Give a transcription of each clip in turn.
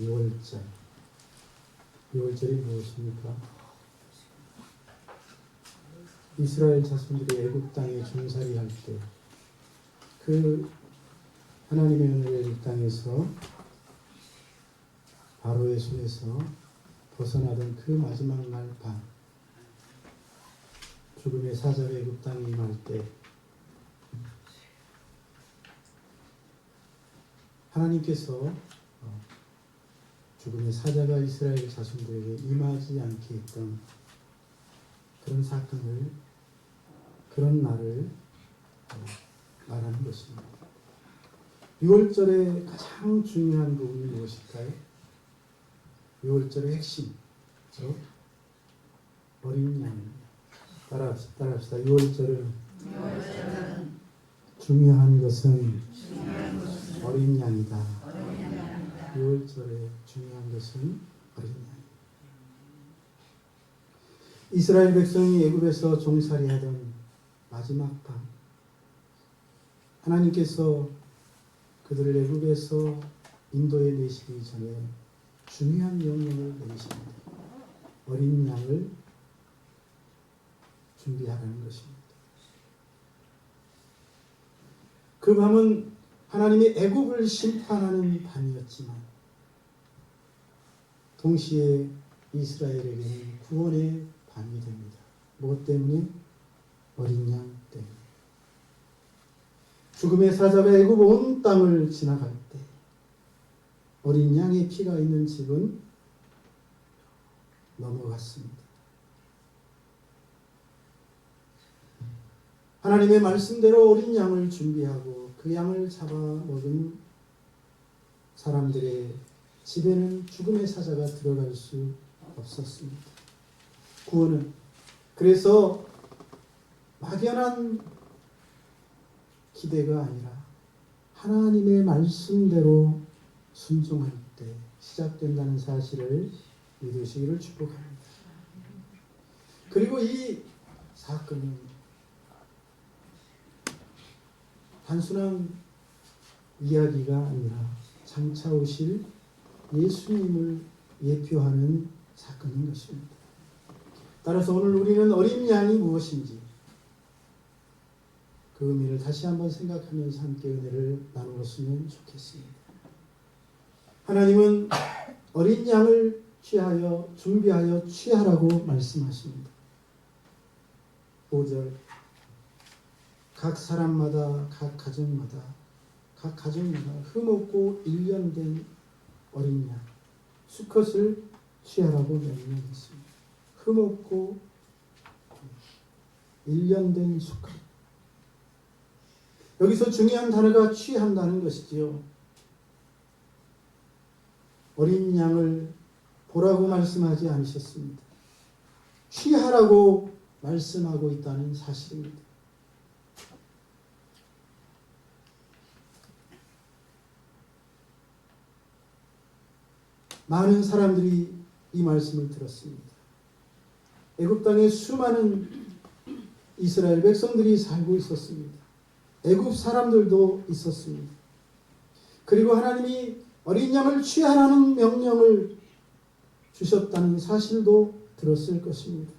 6월절. 6월절이 무엇입니까? 이스라엘 자손들이 애굽 땅에 종살이할 때 그 하나님의 은혜를 땅에서 바로의 손에서 벗어나던 그 마지막 날 밤, 죽음의 사자가 애굽 땅에 임할 때 하나님께서 죽음의 사자가 이스라엘 자손들에게 임하지 않게 했던 그런 사건을, 그런 날을 말하는 것입니다. 6월절의 가장 중요한 부분이 무엇일까요? 6월절의 핵심, 바로 어린 양입니다. 따라합시다. 6월절은 중요한 것은 어린 양이다. 6월절에 중요한 것은 어린 양입니다. 이스라엘 백성이 애굽에서 종살이하던 마지막 밤, 하나님께서 그들을 애굽에서 인도에 내시기 전에 중요한 명령을 내리십니다. 어린 양을 준비하라는 것입니다. 그 밤은 하나님이 애굽을 심판하는 밤이었지만 동시에 이스라엘에게는 구원의 밤이 됩니다. 무엇 때문에? 어린 양 때문에. 죽음의 사자가 애굽 온 땅을 지나갈 때 어린 양의 피가 있는 집은 넘어갔습니다. 하나님의 말씀대로 어린 양을 준비하고 그 양을 잡아먹은 사람들의 집에는 죽음의 사자가 들어갈 수 없었습니다. 구원은 그래서 막연한 기대가 아니라 하나님의 말씀대로 순종할 때 시작된다는 사실을 믿으시기를 축복합니다. 그리고 이 사건은 단순한 이야기가 아니라 장차 오실 예수님을 예표하는 사건인 것입니다. 따라서 오늘 우리는 어린 양이 무엇인지 그 의미를 다시 한번 생각하면서 함께 은혜를 나누었으면 좋겠습니다. 하나님은 어린 양을 준비하여 취하라고 말씀하십니다. 5절, 각 사람마다, 각 가정마다 흠없고 1년 된 어린 양, 수컷을 취하라고 명령했습니다. 흠없고 1년 된 수컷. 여기서 중요한 단어가 취한다는 것이지요. 어린 양을 보라고 말씀하지 않으셨습니다. 취하라고 말씀하고 있다는 사실입니다. 많은 사람들이 이 말씀을 들었습니다. 애굽 땅에 수많은 이스라엘 백성들이 살고 있었습니다. 애굽 사람들도 있었습니다. 그리고 하나님이 어린 양을 취하라는 명령을 주셨다는 사실도 들었을 것입니다.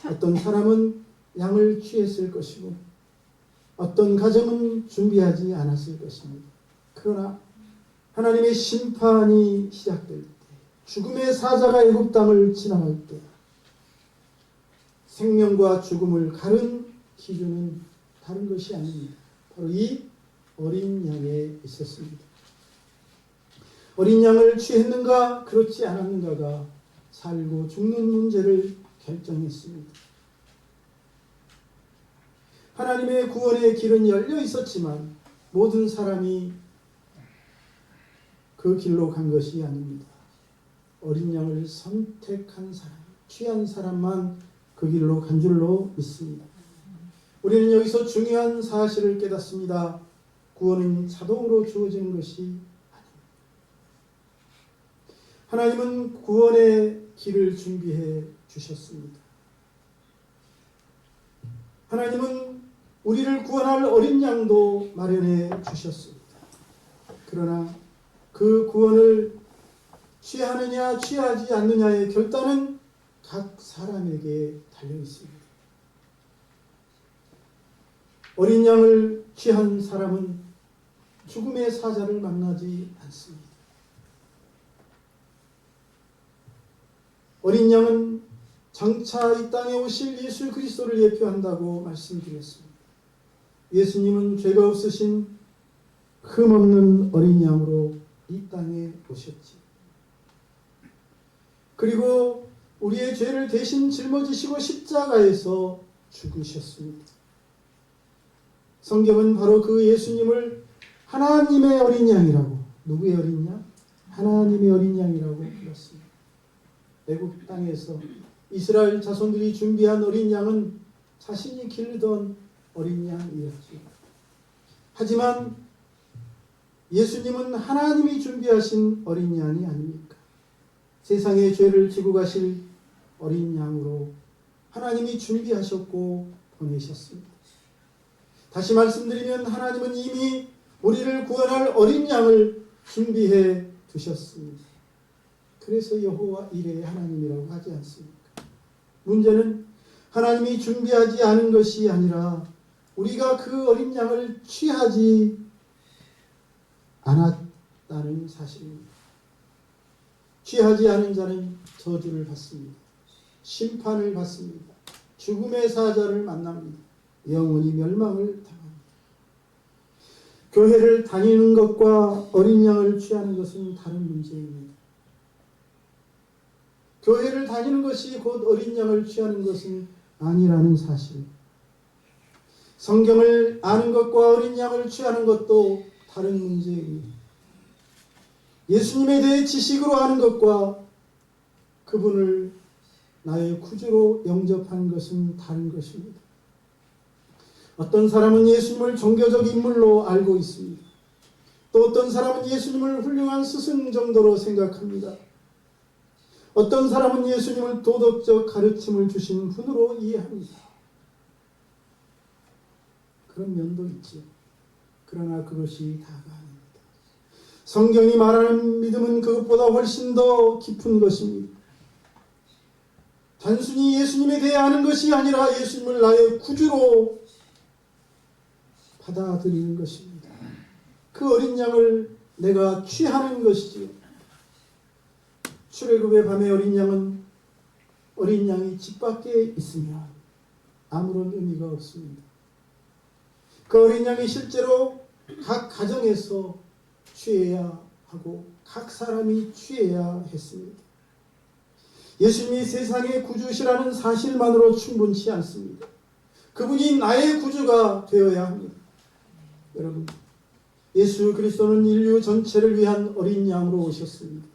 어떤 사람은 양을 취했을 것이고 어떤 가정은 준비하지 않았을 것입니다. 그러나 하나님의 심판이 시작될 때, 죽음의 사자가 애굽 땅을 지나갈 때 생명과 죽음을 가른 기준은 다른 것이 아닙니다. 바로 이 어린 양에 있었습니다. 어린 양을 취했는가 그렇지 않았는가가 살고 죽는 문제를 결정했습니다. 하나님의 구원의 길은 열려 있었지만 모든 사람이 그 길로 간 것이 아닙니다. 어린 양을 선택한 사람, 취한 사람만 그 길로 간 줄로 믿습니다. 우리는 여기서 중요한 사실을 깨닫습니다. 구원은 자동으로 주어지는 것이 아닙니다. 하나님은 구원의 길을 준비해 주셨습니다. 하나님은 우리를 구원할 어린 양도 마련해 주셨습니다. 그러나 그 구원을 취하느냐 취하지 않느냐의 결단은 각 사람에게 달려 있습니다. 어린 양을 취한 사람은 죽음의 사자를 만나지 않습니다. 어린 양은 장차 이 땅에 오실 예수 그리스도를 예표한다고 말씀드렸습니다. 예수님은 죄가 없으신 흠없는 어린 양으로 이 땅에 오셨지. 그리고 우리의 죄를 대신 짊어지시고 십자가에서 죽으셨습니다. 성경은 바로 그 예수님을 하나님의 어린 양이라고, 누구의 어린 양? 하나님의 어린 양이라고 불렀습니다. 애굽 땅에서 이스라엘 자손들이 준비한 어린 양은 자신이 기르던 어린 양이었죠. 하지만 예수님은 하나님이 준비하신 어린 양이 아닙니까? 세상의 죄를 지고 가실 어린 양으로 하나님이 준비하셨고 보내셨습니다. 다시 말씀드리면 하나님은 이미 우리를 구원할 어린 양을 준비해 두셨습니다. 그래서 여호와 이레의 하나님이라고 하지 않습니까? 문제는 하나님이 준비하지 않은 것이 아니라 우리가 그 어린 양을 취하지 않았다는 사실입니다. 취하지 않은 자는 저주를 받습니다. 심판을 받습니다. 죽음의 사자를 만납니다. 영원히 멸망을 당합니다. 교회를 다니는 것과 어린 양을 취하는 것은 다른 문제입니다. 교회를 다니는 것이 곧 어린 양을 취하는 것은 아니라는 사실. 성경을 아는 것과 어린 양을 취하는 것도 다른 문제입니다. 예수님에 대해 지식으로 아는 것과 그분을 나의 구주로 영접하는 것은 다른 것입니다. 어떤 사람은 예수님을 종교적 인물로 알고 있습니다. 또 어떤 사람은 예수님을 훌륭한 스승 정도로 생각합니다. 어떤 사람은 예수님을 도덕적 가르침을 주신 분으로 이해합니다. 그런 면도 있죠. 그러나 그것이 다가 아닙니다. 성경이 말하는 믿음은 그것보다 훨씬 더 깊은 것입니다. 단순히 예수님에 대해 아는 것이 아니라 예수님을 나의 구주로 받아들이는 것입니다. 그 어린 양을 내가 취하는 것이지요. 출애굽의 밤에 어린 양이 집 밖에 있으면 아무런 의미가 없습니다. 그 어린 양이 실제로 각 가정에서 취해야 하고 각 사람이 취해야 했습니다. 예수님이 세상의 구주시라는 사실만으로 충분치 않습니다. 그분이 나의 구주가 되어야 합니다. 여러분, 예수 그리스도는 인류 전체를 위한 어린 양으로 오셨습니다.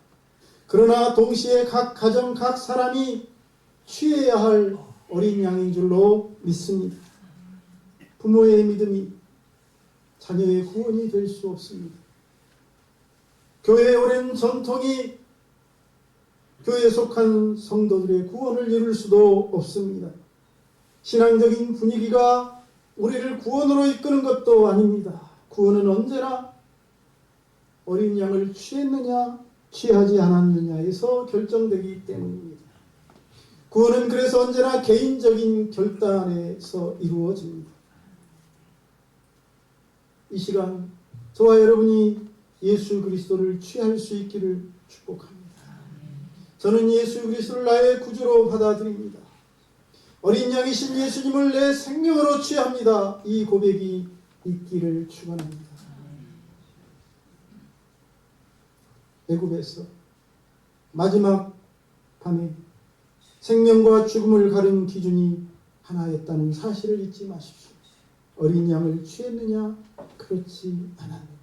그러나 동시에 각 가정, 각 사람이 취해야 할 어린 양인 줄로 믿습니다. 부모의 믿음이 자녀의 구원이 될 수 없습니다. 교회의 오랜 전통이 교회에 속한 성도들의 구원을 이룰 수도 없습니다. 신앙적인 분위기가 우리를 구원으로 이끄는 것도 아닙니다. 구원은 언제나 어린 양을 취했느냐 취하지 않았느냐에서 결정되기 때문입니다. 구원은 그래서 언제나 개인적인 결단에서 이루어집니다. 이 시간 저와 여러분이 예수 그리스도를 취할 수 있기를 축복합니다. 저는 예수 그리스도를 나의 구주로 받아들입니다. 어린 양이신 예수님을 내 생명으로 취합니다. 이 고백이 있기를 축원합니다. 애굽에서 마지막 밤에 생명과 죽음을 가른 기준이 하나였다는 사실을 잊지 마십시오. 어린 양을 취했느냐 그렇지 않았느냐.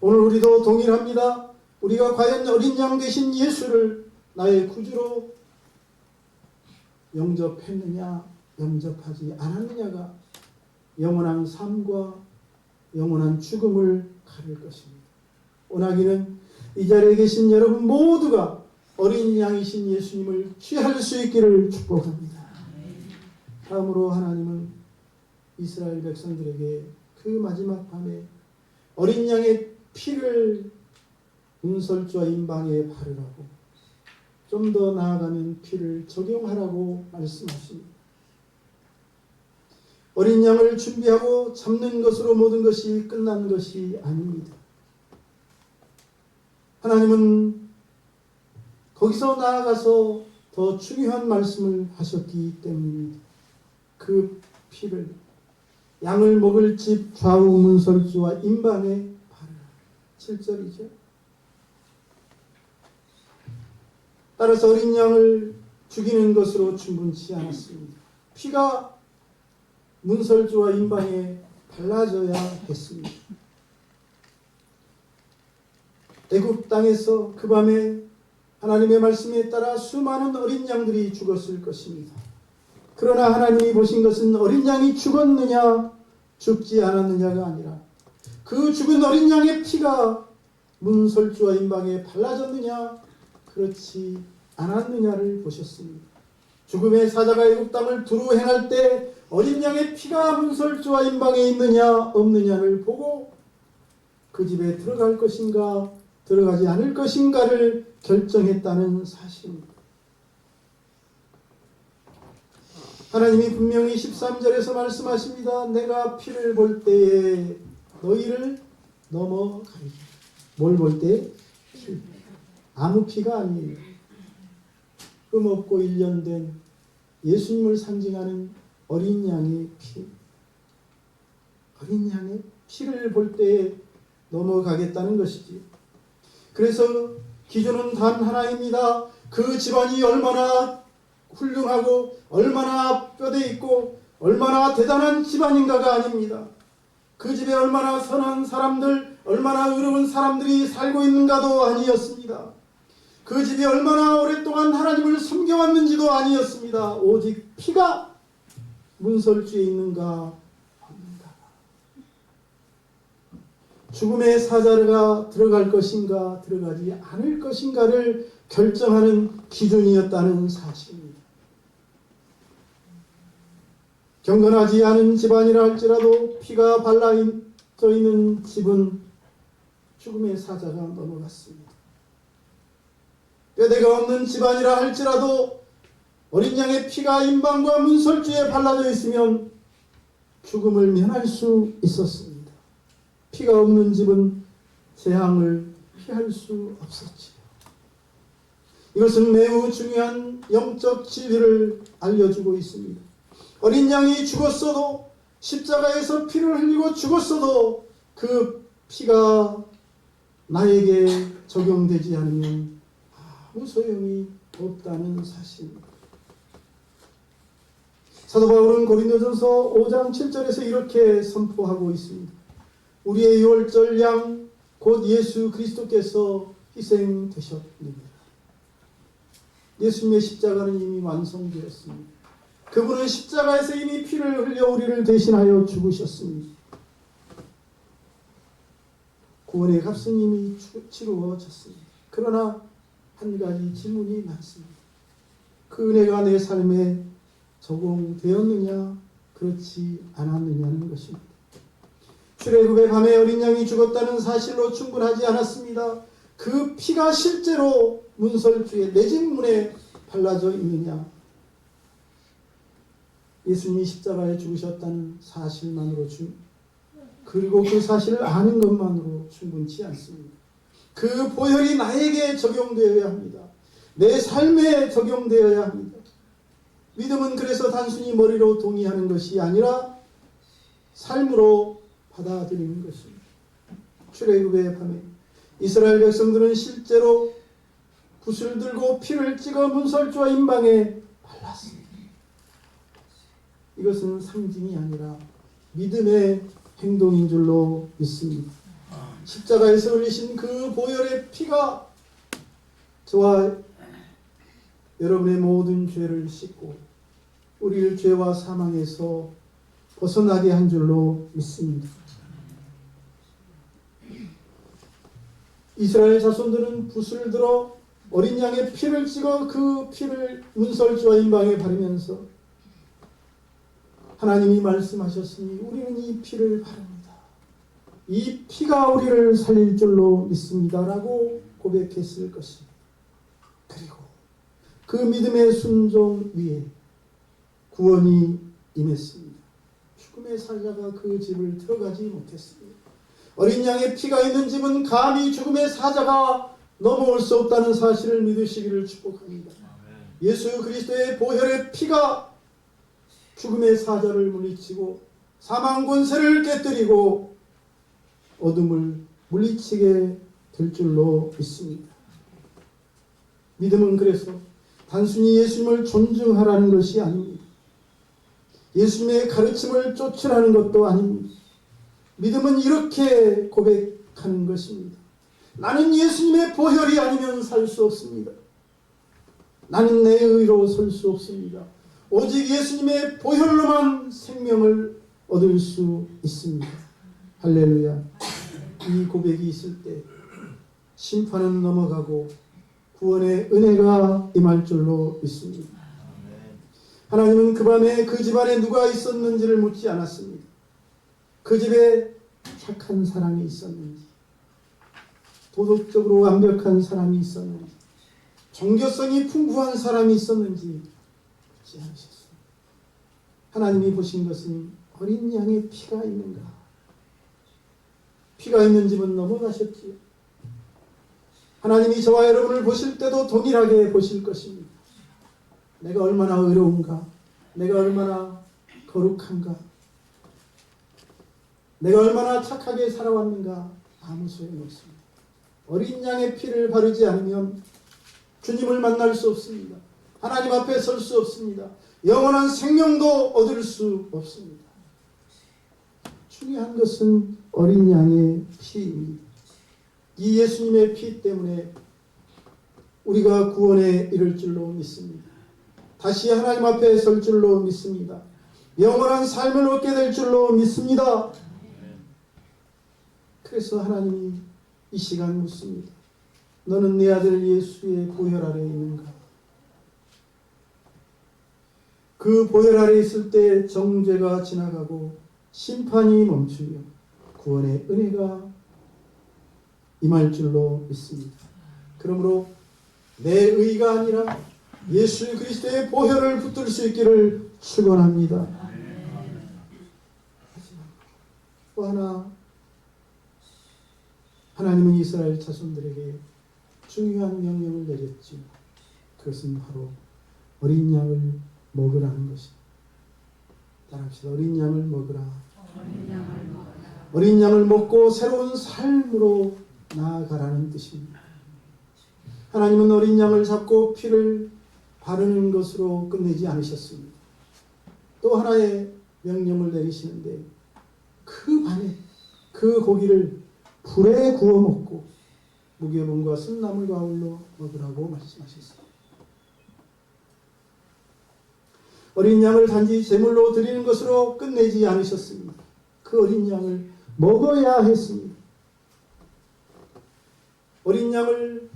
오늘 우리도 동일합니다. 우리가 과연 어린 양 되신 예수를 나의 구주로 영접했느냐 영접하지 않았느냐가 영원한 삶과 영원한 죽음을 가릴 것입니다. 오나기는 이 자리에 계신 여러분 모두가 어린 양이신 예수님을 취할 수 있기를 축복합니다. 다음으로 하나님은 이스라엘 백성들에게 그 마지막 밤에 어린 양의 피를 문설주와 임방에 바르라고, 좀 더 나아가면 피를 적용하라고 말씀하십니다. 어린 양을 준비하고 잡는 것으로 모든 것이 끝난 것이 아닙니다. 하나님은 거기서 나아가서 더 중요한 말씀을 하셨기 때문입니다. 그 피를 양을 먹을 집 좌우 문설주와 임방에 바르라. 7절이죠. 따라서 어린 양을 죽이는 것으로 충분치 않았습니다. 피가 문설주와 임방에 발라져야 했습니다. 애굽 땅에서 그 밤에 하나님의 말씀에 따라 수많은 어린 양들이 죽었을 것입니다. 그러나 하나님이 보신 것은 어린 양이 죽었느냐 죽지 않았느냐가 아니라 그 죽은 어린 양의 피가 문설주와 임방에 발라졌느냐 그렇지 않았느냐를 보셨습니다. 죽음의 사자가 애굽 땅을 두루 행할 때 어린 양의 피가 문설주와 임방에 있느냐 없느냐를 보고 그 집에 들어갈 것인가 들어가지 않을 것인가를 결정했다는 사실입니다. 하나님이 분명히 13절에서 말씀하십니다. 내가 피를 볼 때에 너희를 넘어가리라. 뭘 볼 때? 피. 아무 피가 아니에요. 흠없고 1년 된 예수님을 상징하는 어린 양의 피. 어린 양의 피를 볼 때에 넘어가겠다는 것이지. 그래서 기준은 단 하나입니다. 그 집안이 얼마나 훌륭하고 얼마나 뼈대 있고 얼마나 대단한 집안인가가 아닙니다. 그 집에 얼마나 선한 사람들, 얼마나 의로운 사람들이 살고 있는가도 아니었습니다. 그 집이 얼마나 오랫동안 하나님을 섬겨왔는지도 아니었습니다. 오직 피가 문설주에 있는가 없는가. 죽음의 사자가 들어갈 것인가 들어가지 않을 것인가를 결정하는 기준이었다는 사실입니다. 경건하지 않은 집안이라 할지라도 피가 발라져 있는 집은 죽음의 사자가 넘어갔습니다. 뼈대가 없는 집안이라 할지라도 어린 양의 피가 임방과 문설주에 발라져 있으면 죽음을 면할 수 있었습니다. 피가 없는 집은 재앙을 피할 수 없었지요. 이것은 매우 중요한 영적 진리를 알려주고 있습니다. 어린 양이 죽었어도 십자가에서 피를 흘리고 죽었어도 그 피가 나에게 적용되지 않으면 아무 소용이 없다는 사실입니다. 사도 바울은 고린도전서 5장 7절에서 이렇게 선포하고 있습니다. 우리의 유월절 양 곧 예수 그리스도께서 희생되셨느니라. 예수님의 십자가는 이미 완성되었습니다. 그분은 십자가에서 이미 피를 흘려 우리를 대신하여 죽으셨습니다. 구원의 값은 이미 치루어졌습니다. 그러나 한 가지 질문이 많습니다. 그 은혜가 내 삶에 적용되었느냐 그렇지 않았느냐는 것입니다. 출애굽의 밤에 어린 양이 죽었다는 사실로 충분하지 않았습니다. 그 피가 실제로 문설주에 내 집 문에 발라져 있느냐, 예수님이 십자가에 죽으셨다는 사실만으로 그리고 그 사실을 아는 것만으로 충분치 않습니다. 그 보혈이 나에게 적용되어야 합니다. 내 삶에 적용되어야 합니다. 믿음은 그래서 단순히 머리로 동의하는 것이 아니라 삶으로 받아들이는 것입니다. 출애굽의 밤에 이스라엘 백성들은 실제로 붓을 들고 피를 찍어 문설주와 임방에 발랐습니다. 이것은 상징이 아니라 믿음의 행동인 줄로 믿습니다. 십자가에서 흘리신 그 보혈의 피가 저와 여러분의 모든 죄를 씻고 우리를 죄와 사망에서 벗어나게 한 줄로 믿습니다. 이스라엘 자손들은 붓을 들어 어린 양의 피를 찍어 그 피를 문설주와 임방에 바르면서 하나님이 말씀하셨으니 우리는 이 피를 바릅니다. 이 피가 우리를 살릴 줄로 믿습니다. 라고 고백했을 것입니다. 그리고 그 믿음의 순종 위에 구원이 임했습니다. 죽음의 사자가 그 집을 들어가지 못했습니다. 어린 양의 피가 있는 집은 감히 죽음의 사자가 넘어올 수 없다는 사실을 믿으시기를 축복합니다. 예수 그리스도의 보혈의 피가 죽음의 사자를 물리치고 사망 권세를 깨뜨리고 어둠을 물리치게 될 줄로 믿습니다. 믿음은 그래서 단순히 예수님을 존중하라는 것이 아닙니다. 예수님의 가르침을 쫓으라는 것도 아닙니다. 믿음은 이렇게 고백하는 것입니다. 나는 예수님의 보혈이 아니면 살 수 없습니다. 나는 내 의로 설 수 없습니다. 오직 예수님의 보혈로만 생명을 얻을 수 있습니다. 할렐루야. 이 고백이 있을 때 심판은 넘어가고 구원의 은혜가 임할 줄로 믿습니다. 하나님은 그 밤에 그 집안에 누가 있었는지를 묻지 않았습니다. 그 집에 착한 사람이 있었는지, 도덕적으로 완벽한 사람이 있었는지, 종교성이 풍부한 사람이 있었는지 묻지 않으셨습니다. 하나님이 보신 것은 어린 양의 피가 있는가. 피가 있는 집은 넘어가셨지요. 하나님이 저와 여러분을 보실 때도 동일하게 보실 것입니다. 내가 얼마나 의로운가, 내가 얼마나 거룩한가, 내가 얼마나 착하게 살아왔는가 아무 소용없습니다. 어린 양의 피를 바르지 않으면 주님을 만날 수 없습니다. 하나님 앞에 설 수 없습니다. 영원한 생명도 얻을 수 없습니다. 중요한 것은 어린 양의 피입니다. 이 예수님의 피 때문에 우리가 구원에 이를 줄로 믿습니다. 다시 하나님 앞에 설 줄로 믿습니다. 영원한 삶을 얻게 될 줄로 믿습니다. 그래서 하나님이 이 시간 묻습니다. 너는 내 아들 예수의 보혈 아래 있는가? 그 보혈 아래 있을 때 정죄가 지나가고 심판이 멈추며 구원의 은혜가 임할 줄로 믿습니다. 그러므로 내 의가 아니라 예수 그리스도의 보혈을 붙들 수 있기를 축원합니다. 또 하나, 하나님은 이스라엘 자손들에게 중요한 명령을 내렸죠. 그것은 바로 어린 양을 먹으라는 것입니다. 따라합시다. 어린 양을 먹으라. 어린 양을 먹고 새로운 삶으로 나아가라는 뜻입니다. 하나님은 어린 양을 잡고 피를 바르는 것으로 끝내지 않으셨습니다. 또 하나의 명령을 내리시는데 그 밤에 그 고기를 불에 구워 먹고 무교봉과 순나물과 아울러 먹으라고 말씀하셨습니다. 어린 양을 단지 제물로 드리는 것으로 끝내지 않으셨습니다. 그 어린 양을 먹어야 했습니다. 어린 양을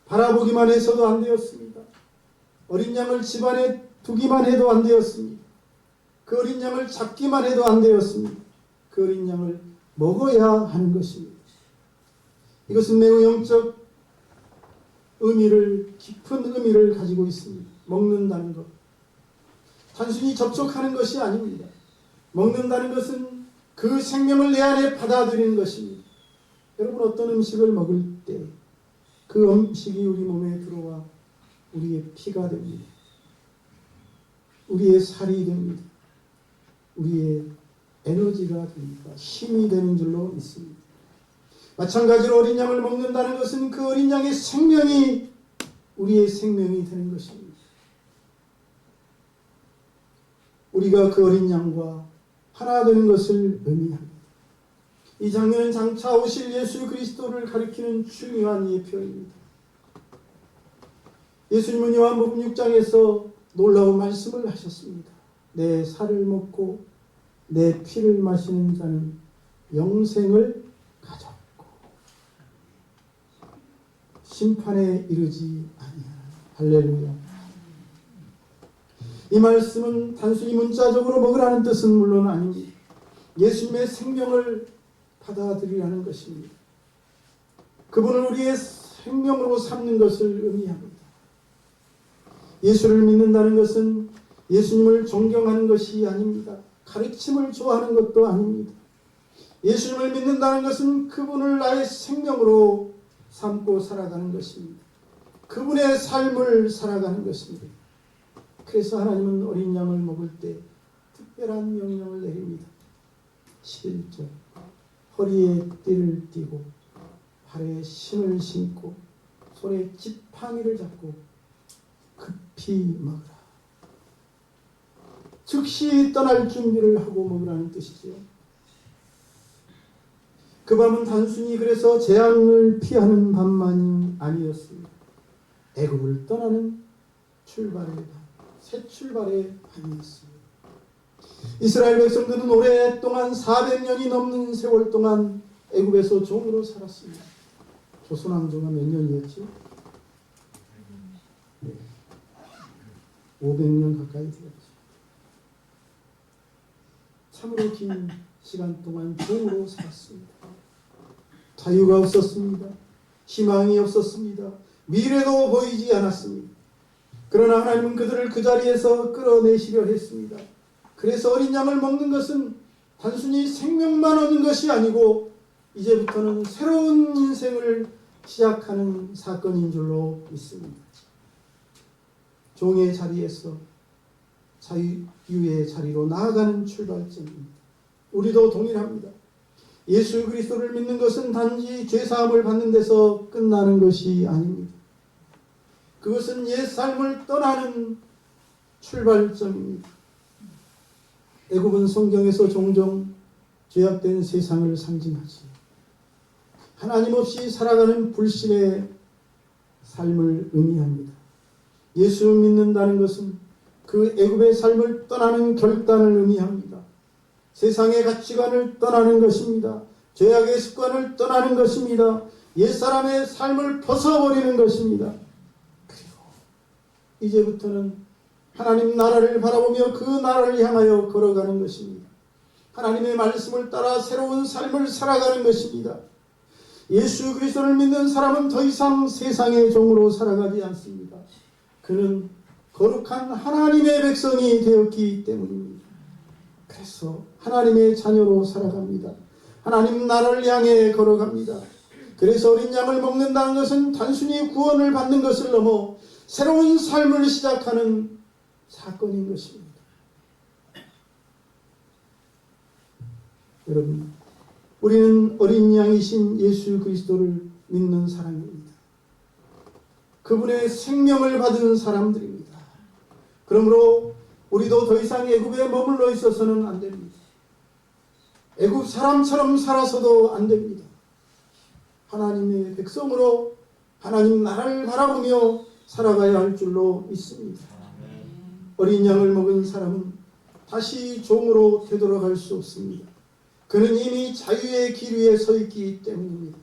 바라보기만 해서도 안 되었습니다. 어린 양을 집안에 두기만 해도 안 되었습니다. 그 어린 양을 잡기만 해도 안 되었습니다. 그 어린 양을 먹어야 하는 것입니다. 이것은 매우 영적 의미를, 깊은 의미를 가지고 있습니다. 먹는다는 것. 단순히 접촉하는 것이 아닙니다. 먹는다는 것은 그 생명을 내 안에 받아들이는 것입니다. 여러분, 어떤 음식을 먹을 때 그 음식이 우리 몸에 들어와 우리의 피가 됩니다. 우리의 살이 됩니다. 우리의 에너지가 됩니다. 힘이 되는 줄로 믿습니다. 마찬가지로 어린 양을 먹는다는 것은 그 어린 양의 생명이 우리의 생명이 되는 것입니다. 우리가 그 어린 양과 하나 되는 것을 의미합니다. 이 장면은 장차 오실 예수 그리스도를 가리키는 중요한 예표입니다. 예수님은 요한복음 6장에서 놀라운 말씀을 하셨습니다. 내 살을 먹고 내 피를 마시는 자는 영생을 가졌고 심판에 이르지 아니하라. 할렐루야. 이 말씀은 단순히 문자적으로 먹으라는 뜻은 물론 아닙니다. 예수님의 생명을 받아들이라는 것입니다. 그분은 우리의 생명으로 삼는 것을 의미합니다. 예수를 믿는다는 것은 예수님을 존경하는 것이 아닙니다. 가르침을 좋아하는 것도 아닙니다. 예수님을 믿는다는 것은 그분을 나의 생명으로 삼고 살아가는 것입니다. 그분의 삶을 살아가는 것입니다. 그래서 하나님은 어린 양을 먹을 때 특별한 명령을 내립니다. 11절 허리에 띠를 띠고 발에 신을 신고 손에 지팡이를 잡고 급히 먹으라. 즉시 떠날 준비를 하고 먹으라는 뜻이죠. 그 밤은 단순히 그래서 재앙을 피하는 밤만이 아니었습니다. 애굽을 떠나는 출발의 밤, 새 출발의 밤이었습니다. 이스라엘 백성들은 오랫동안 400년이 넘는 세월 동안 애굽에서 종으로 살았습니다. 조선 왕조가 몇 년이었죠? 500년 가까이 되었죠. 참으로 긴 시간 동안 종으로 살았습니다. 자유가 없었습니다. 희망이 없었습니다. 미래도 보이지 않았습니다. 그러나 하나님은 그들을 그 자리에서 끌어내시려 했습니다. 그래서 어린 양을 먹는 것은 단순히 생명만 얻는 것이 아니고 이제부터는 새로운 인생을 시작하는 사건인 줄로 믿습니다. 종의 자리에서 자유의 자리로 나아가는 출발점입니다. 우리도 동일합니다. 예수 그리스도를 믿는 것은 단지 죄사함을 받는 데서 끝나는 것이 아닙니다. 그것은 옛 삶을 떠나는 출발점입니다. 애굽은 성경에서 종종 죄악된 세상을 상징하지 하나님 없이 살아가는 불신의 삶을 의미합니다. 예수를 믿는다는 것은 그 애굽의 삶을 떠나는 결단을 의미합니다. 세상의 가치관을 떠나는 것입니다. 죄악의 습관을 떠나는 것입니다. 옛사람의 삶을 벗어버리는 것입니다. 그리고 이제부터는 하나님 나라를 바라보며 그 나라를 향하여 걸어가는 것입니다. 하나님의 말씀을 따라 새로운 삶을 살아가는 것입니다. 예수 그리스도를 믿는 사람은 더 이상 세상의 종으로 살아가지 않습니다. 그는 거룩한 하나님의 백성이 되었기 때문입니다. 그래서 하나님의 자녀로 살아갑니다. 하나님 나라를 향해 걸어갑니다. 그래서 어린 양을 먹는다는 것은 단순히 구원을 받는 것을 넘어 새로운 삶을 시작하는 사건인 것입니다. 여러분, 우리는 어린 양이신 예수 그리스도를 믿는 사람입니다. 그분의 생명을 받은 사람들입니다. 그러므로 우리도 더 이상 애굽에 머물러 있어서는 안 됩니다. 애굽 사람처럼 살아서도 안 됩니다. 하나님의 백성으로 하나님 나라를 바라보며 살아가야 할 줄로 믿습니다. 어린 양을 먹은 사람은 다시 종으로 되돌아갈 수 없습니다. 그는 이미 자유의 길 위에 서 있기 때문입니다.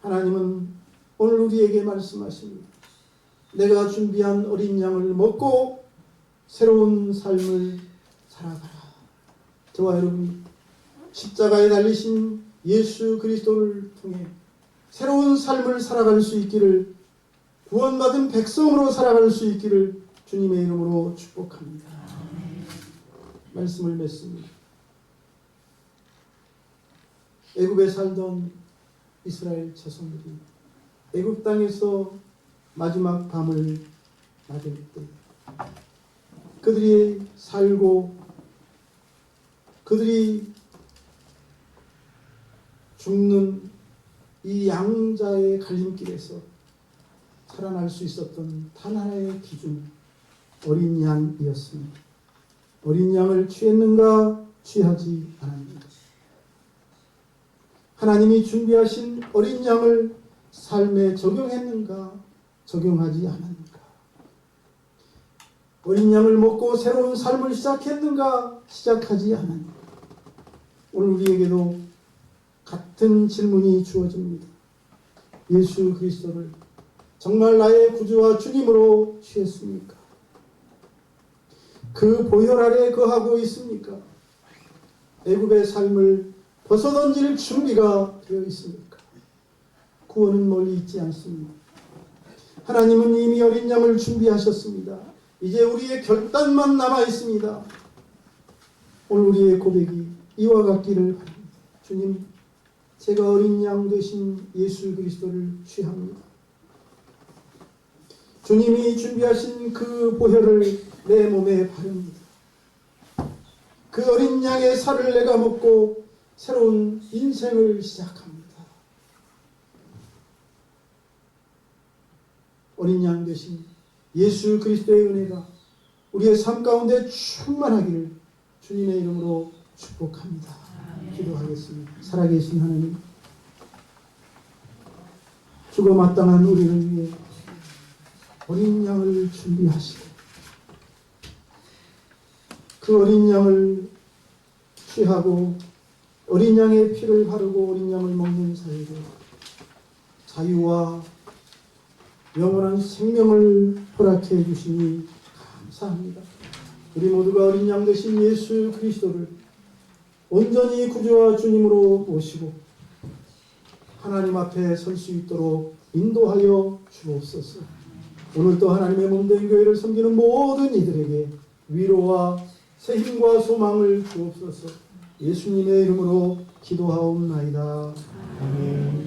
하나님은 오늘 우리에게 말씀하십니다. 내가 준비한 어린 양을 먹고 새로운 삶을 살아가라. 저와 여러분이 십자가에 달리신 예수 그리스도를 통해 새로운 삶을 살아갈 수 있기를, 구원받은 백성으로 살아갈 수 있기를 주님의 이름으로 축복합니다. 말씀을 맺습니다. 애굽에 살던 이스라엘 자손들이 애굽 땅에서 마지막 밤을 맞을 때 그들이 살고 그들이 죽는 이 양자의 갈림길에서 살아날 수 있었던 단 하나의 기준, 어린 양이었습니다. 어린 양을 취했는가, 취하지 않았는가. 하나님이 준비하신 어린 양을 삶에 적용했는가, 적용하지 않았는가. 어린 양을 먹고 새로운 삶을 시작했는가, 시작하지 않았는가. 오늘 우리에게도 같은 질문이 주어집니다. 예수 그리스도를 정말 나의 구주와 주님으로 취했습니까? 그 보혈 아래 거하고 있습니까? 애굽의 삶을 벗어던질 준비가 되어 있습니까? 구원은 멀리 있지 않습니다. 하나님은 이미 어린 양을 준비하셨습니다. 이제 우리의 결단만 남아 있습니다. 오늘 우리의 고백이 이와 같기를 바랍니다. 주님, 제가 어린 양 되신 예수 그리스도를 취합니다. 주님이 준비하신 그 보혈을 내 몸에 바릅니다. 그 어린 양의 살을 내가 먹고 새로운 인생을 시작합니다. 어린 양 되신 예수 그리스도의 은혜가 우리의 삶 가운데 충만하기를 주님의 이름으로 축복합니다. 기도하겠습니다. 살아계신 하나님, 죽어 마땅한 우리를 위해 어린 양을 준비하시고 그 어린 양을 취하고 어린 양의 피를 바르고 어린 양을 먹는 사이로 자유와 영원한 생명을 허락해 주시니 감사합니다. 우리 모두가 어린 양 되신 예수 그리스도를 온전히 구주와 주님으로 모시고 하나님 앞에 설 수 있도록 인도하여 주옵소서. 오늘도 하나님의 몸된 교회를 섬기는 모든 이들에게 위로와 새 힘과 소망을 주옵소서. 예수님의 이름으로 기도하옵나이다. 아멘.